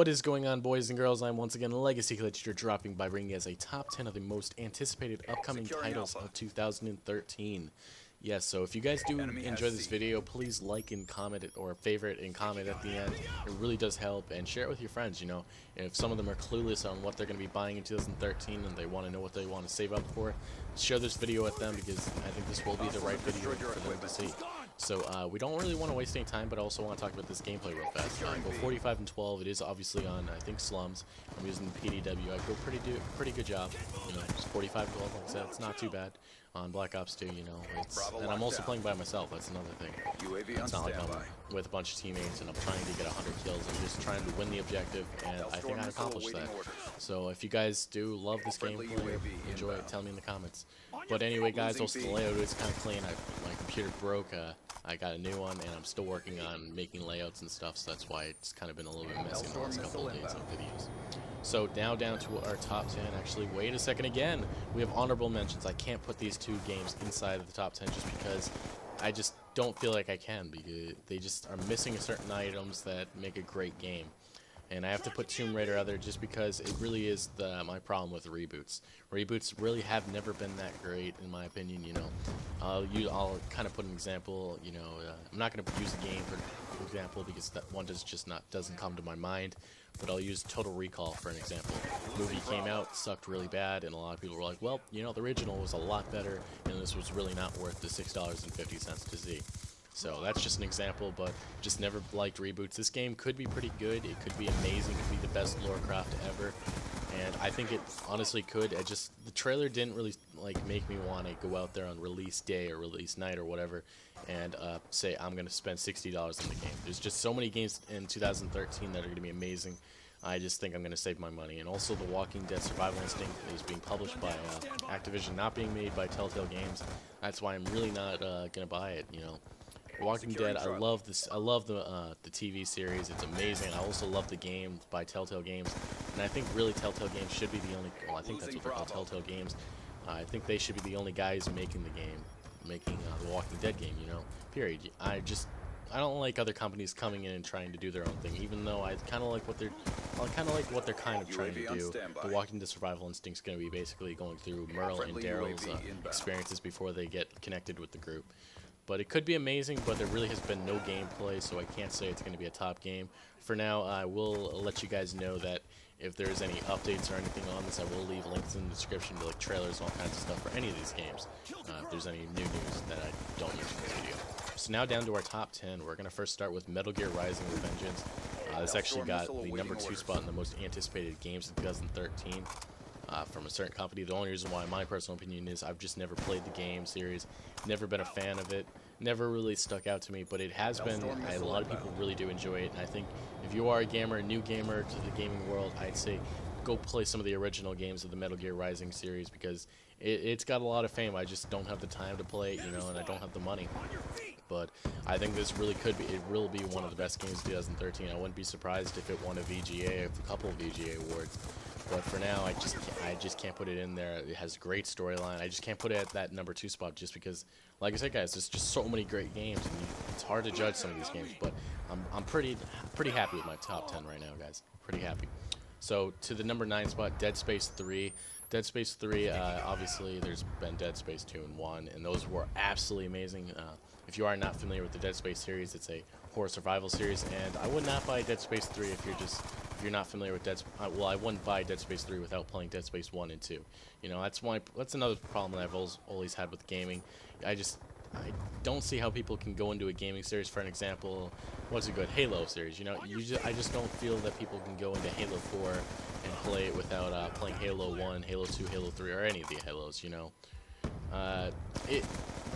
What is going on, boys and girls? I'm once again Legacy Glitch. You're dropping by bringing us a top 10 of the most anticipated upcoming titles of 2013. Yes, so if you guys do enjoy this video, please like and comment it, or favorite and comment at the end. It really does help, and share it with your friends, you know. If some of them are clueless on what they're going to be buying in 2013 and they want to know what they want to save up for, share this video with them, because I think this will be the right video for them to see. So we don't really want to waste any time, but I also want to talk about this gameplay real fast. I go 45 and 12. It is obviously on, I think, slums. I'm using PDW. I go pretty good job. You know, it's 45 12. Like I said, it's not too bad. On Black Ops 2, you know, and I'm also playing by myself. That's another thing. It's not like I'm with a bunch of teammates and I'm trying to get 100 kills. I'm just trying to win the objective, and I think I accomplished that. So if you guys do love this gameplay, enjoy it, tell me in the comments. But anyway, guys, also the layout is kind of clean. My computer broke. I got a new one, and I'm still working on making layouts and stuff, so that's why it's kind of been a little bit messy in the last couple of days of videos. So now down to our top 10. Actually, wait a second again. We have honorable mentions. I can't put these two games inside of the top 10 just because I just don't feel like I can, because they just are missing certain items that make a great game. And I have to put Tomb Raider out there just because it really is my problem with reboots. Reboots really have never been that great, in my opinion. You know, I'll kind of put an example. You know, I'm not going to use a game for example because that one doesn't come to my mind. But I'll use Total Recall for an example. The movie came out, sucked really bad, and a lot of people were like, well, you know, the original was a lot better, and this was really not worth the $6.50 to see. So that's just an example, but just never liked reboots. This game could be pretty good. It could be amazing. It could be the best lore craft ever. And I think it honestly could. The trailer didn't really make me want to go out there on release day or release night or whatever and say I'm going to spend $60 on the game. There's just so many games in 2013 that are going to be amazing. I just think I'm going to save my money. And also, The Walking Dead Survival Instinct is being published by Activision, not being made by Telltale Games. That's why I'm really not going to buy it, you know. Walking Dead, I love this. I love the TV series. It's amazing. I also love the game by Telltale Games, and I think really Telltale Games should be the only. Well, I think that's what they're called, Telltale Games. I think they should be the only guys making the game, making the Walking Dead game. You know, period. I don't like other companies coming in and trying to do their own thing, even though I kind of like what they're kind of trying to do. The Walking Dead Survival Instinct's going to be basically going through Merle and Daryl's experiences before they get connected with the group. But it could be amazing, but there really has been no gameplay, so I can't say it's going to be a top game. For now, I will let you guys know that if there's any updates or anything on this, I will leave links in the description to like trailers and all kinds of stuff for any of these games. If there's any new news that I don't mention in this video. So now down to our top 10. We're going to first start with Metal Gear Rising: Revengeance. This actually got the #2 spot in the most anticipated games of 2013. From a certain company. The only reason why, my personal opinion, is I've just never played the game series, never been a fan of it, never really stuck out to me, but it has been. A lot of people really do enjoy it, and I think if you are a gamer, a new gamer to the gaming world, I'd say go play some of the original games of the Metal Gear Rising series, because it's got a lot of fame. I just don't have the time to play it, you know, and I don't have the money. But I think this really could be, it will be one of the best games of 2013. I wouldn't be surprised if it won a VGA, a couple of VGA awards. But for now, I just can't put it in there. It has a great storyline. I just can't put it at that #2 spot just because, like I said, guys, there's just so many great games, and it's hard to judge some of these games. But I'm pretty happy with my top 10 right now, guys. Pretty happy. So to the #9 spot, Dead Space 3. Dead Space 3, obviously, there's been Dead Space 2 and 1, and those were absolutely amazing. If you are not familiar with the Dead Space series, it's a horror survival series, and I would not buy Dead Space 3 if you're not familiar with well, I wouldn't buy Dead Space 3 without playing Dead Space 1 and 2. You know, that's another problem that I've always had with gaming. I don't see how people can go into a gaming series. For an example, what's a good Halo series? You know, I just don't feel that people can go into Halo 4 and play it without playing Halo 1, Halo 2, Halo 3, or any of the Halos, you know.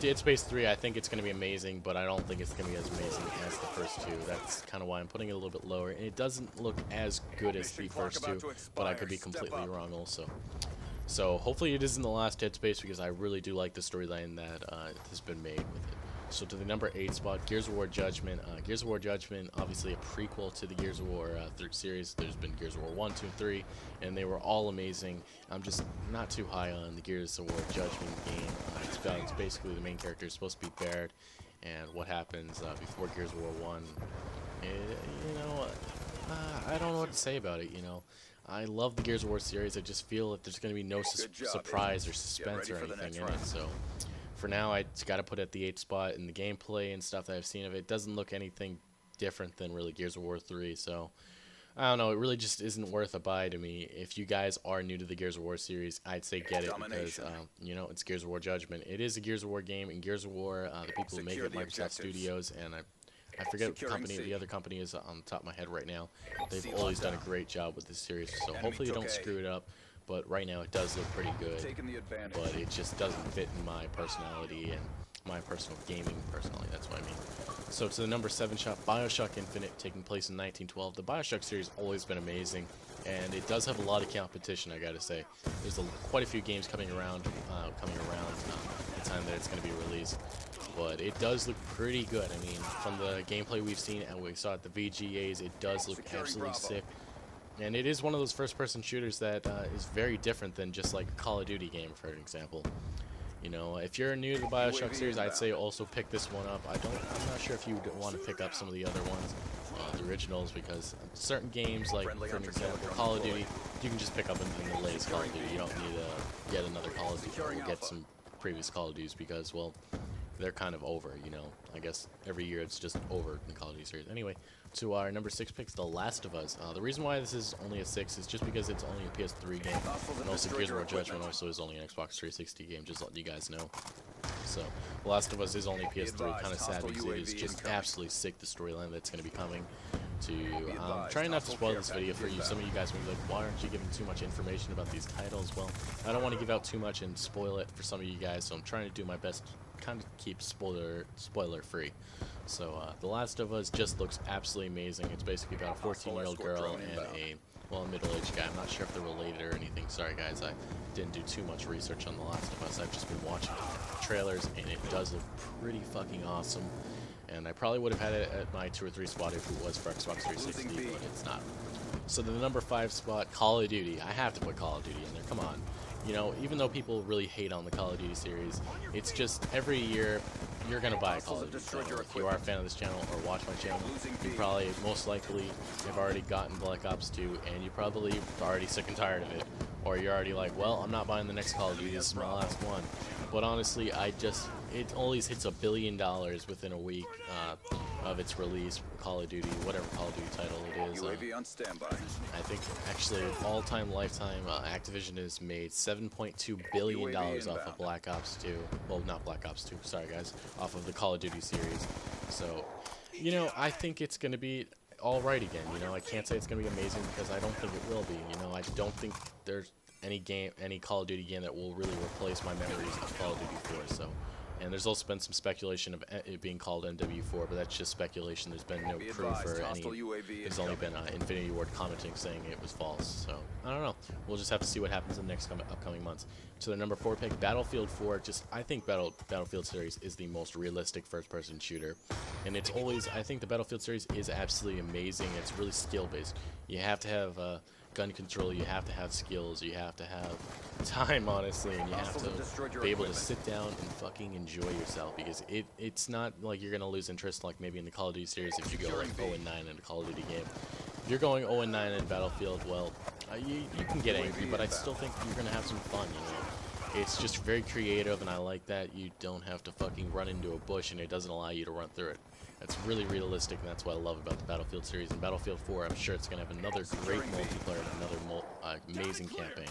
Dead Space 3, I think it's going to be amazing, but I don't think it's going to be as amazing as the first two. That's kind of why I'm putting it a little bit lower. And it doesn't look as good as the first two, but I could be completely wrong also. So hopefully it isn't the last Dead Space, because I really do like the storyline that has been made with it. So to the #8 spot, Gears of War Judgment. Gears of War Judgment, obviously a prequel to the Gears of War series. There's been Gears of War 1, 2, and 3, and they were all amazing. I'm just not too high on the Gears of War Judgment game. It's basically the main character is supposed to be Baird, and what happens before Gears of War 1. You know, I don't know what to say about it, you know. I love the Gears of War series. I just feel that there's going to be no surprise or suspense or anything in it. So for now, I just got to put it at the 8th spot. In the gameplay and stuff that I've seen of it, doesn't look anything different than really Gears of War 3. So I don't know. It really just isn't worth a buy to me. If you guys are new to the Gears of War series, I'd say get it because, you know, it's Gears of War Judgment. It is a Gears of War game, and Gears of War, the people who make it, Microsoft Studios, and I forget what the other company is on the top of my head right now. They've always done a great job with this series, so hopefully you don't screw it up. But right now it does look pretty good, but it just doesn't fit in my personality and my personal gaming personality. That's what I mean. So to the number 7 shot, BioShock Infinite, taking place in 1912. The BioShock series has always been amazing, and it does have a lot of competition, I gotta say. There's quite a few games coming around the time that it's going to be released. But it does look pretty good. I mean, from the gameplay we've seen and we saw at the VGAs, it does look absolutely sick. And it is one of those first-person shooters that is very different than just like a Call of Duty game, for example. You know, if you're new to the BioShock series, I'd say also pick this one up. I'm not sure if you want to pick up some of the other ones, the originals, because certain games, like for example, Call of Duty, you can just pick up in the latest Call of Duty. You don't need to get another Call of Duty or get some previous Call of Duties because, well, they're kind of over, you know. I guess every year it's just over in the Call of Duty series. Anyway, to our number 6 pick, The Last of Us. The reason why this is only a 6 is just because it's only a PS3 game, and also Gears of War Judgment also is only an Xbox 360 game, just letting you guys know. So, The Last of Us is only PS3, kind of sad because it is just absolutely sick, the storyline that's going to be coming to trying not to spoil this video for you. Some of you guys may be like, why aren't you giving too much information about these titles? Well, I don't want to give out too much and spoil it for some of you guys, so I'm trying to do my best kind of keep spoiler free. So The Last of Us just looks absolutely amazing. It's basically about a 14-year-old girl and a middle-aged guy. I'm not sure if they're related or anything. Sorry guys, I didn't do too much research on The Last of Us. I've just been watching trailers and it does look pretty fucking awesome. And I probably would have had it at my 2 or 3 spot if it was for Xbox 360, but it's not. So the number 5 spot, Call of Duty. I have to put Call of Duty in there. Come on. You know, even though people really hate on the Call of Duty series, it's just every year you're going to buy a Call of Duty title. If you are a fan of this channel or watch my channel, you probably most likely have already gotten Black Ops 2 and you probably are already sick and tired of it. Or you're already like, well, I'm not buying the next Call of Duty, this is my last one. But honestly, it always hits $1 billion within a week of its release. Call of Duty, whatever Call of Duty title it is. UAV on standby. I think actually all-time lifetime Activision has made $7.2 billion off of Black Ops 2. Well, not Black Ops 2, sorry guys, off of the Call of Duty series. So, you know, I think it's going to be alright again. You know, I can't say it's going to be amazing because I don't think it will be. You know, I don't think there's any Call of Duty game that will really replace my memories of Call of Duty 4. So, and there's also been some speculation of it being called MW4, but that's just speculation. There's been no proof or any. There's only been Infinity Ward commenting saying it was false. So I don't know. We'll just have to see what happens in the next upcoming months. To the number 4 pick, Battlefield 4. I think Battlefield series is the most realistic first-person shooter, and it's always. I think the Battlefield series is absolutely amazing. It's really skill-based. You have to have gun control, you have to have skills, you have to have time, honestly, and you have to be able to sit down and fucking enjoy yourself, because it's not like you're going to lose interest like maybe in the Call of Duty series if you go like 0-9 in a Call of Duty game. If you're going 0-9 in Battlefield, well, you can get angry, but I still think you're going to have some fun, you know. It's just very creative, and I like that you don't have to fucking run into a bush, and it doesn't allow you to run through it. That's really realistic, and that's what I love about the Battlefield series. And Battlefield 4, I'm sure it's going to have another great multiplayer and another amazing campaign.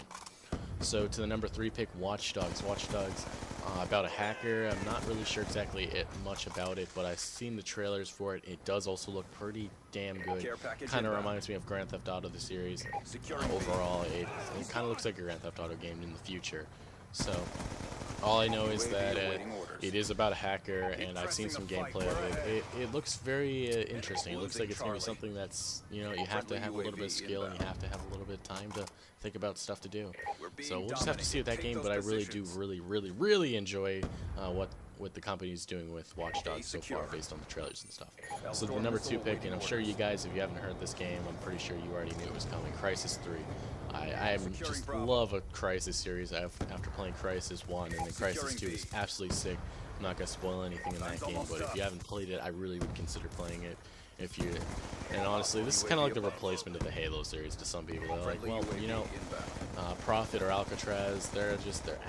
So to the number 3 pick, Watch Dogs. Watch Dogs, about a hacker. I'm not really sure exactly much about it, but I've seen the trailers for it. It does also look pretty damn good. Kind of reminds me of Grand Theft Auto, the series. Overall, it kind of looks like a Grand Theft Auto game in the future. So all I know is that it is about a hacker, and I've seen some gameplay of it. It looks very interesting. It looks like it's going to be something that's, you know, you have to have a little bit of skill, and you have to have a little bit of time to think about stuff to do. So we'll just have to see with that game, but I really do really enjoy what the company's doing with Watch Dogs so far, based on the trailers and stuff. So the number 2 pick, and I'm sure you guys, if you haven't heard this game, I'm pretty sure you already knew it was coming, Crysis 3. I just love a Crysis series. After playing Crysis 1, and then Crysis 2 is absolutely sick. I'm not going to spoil anything in that game, but if you haven't played it, I really would consider playing it. if you. And honestly, this is kind of like the replacement of the Halo series to some people. They're like, well, you know, Prophet or Alcatraz, they're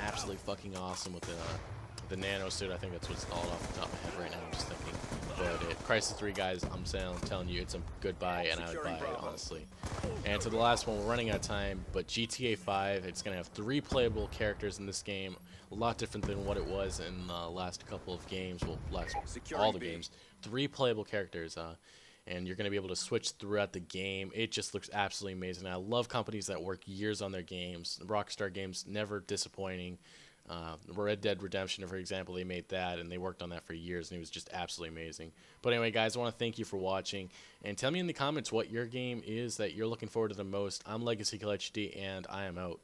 absolutely fucking awesome with the nano suit. I think that's what it's called off the top of my head right now. I'm just thinking. But Crysis 3, guys, I'm telling you, it's a good buy, and I would buy it, honestly. And to the last one, we're running out of time, but GTA 5, it's going to have 3 playable characters in this game. A lot different than what it was in the last couple of games. Well, all the games. 3 playable characters, and you're going to be able to switch throughout the game. It just looks absolutely amazing. I love companies that work years on their games. Rockstar Games, never disappointing. Red Dead Redemption, for example, they made that, and they worked on that for years, and it was just absolutely amazing. But anyway, guys, I want to thank you for watching, and tell me in the comments what your game is that you're looking forward to the most. I'm Legacy Kill HD, and I am out.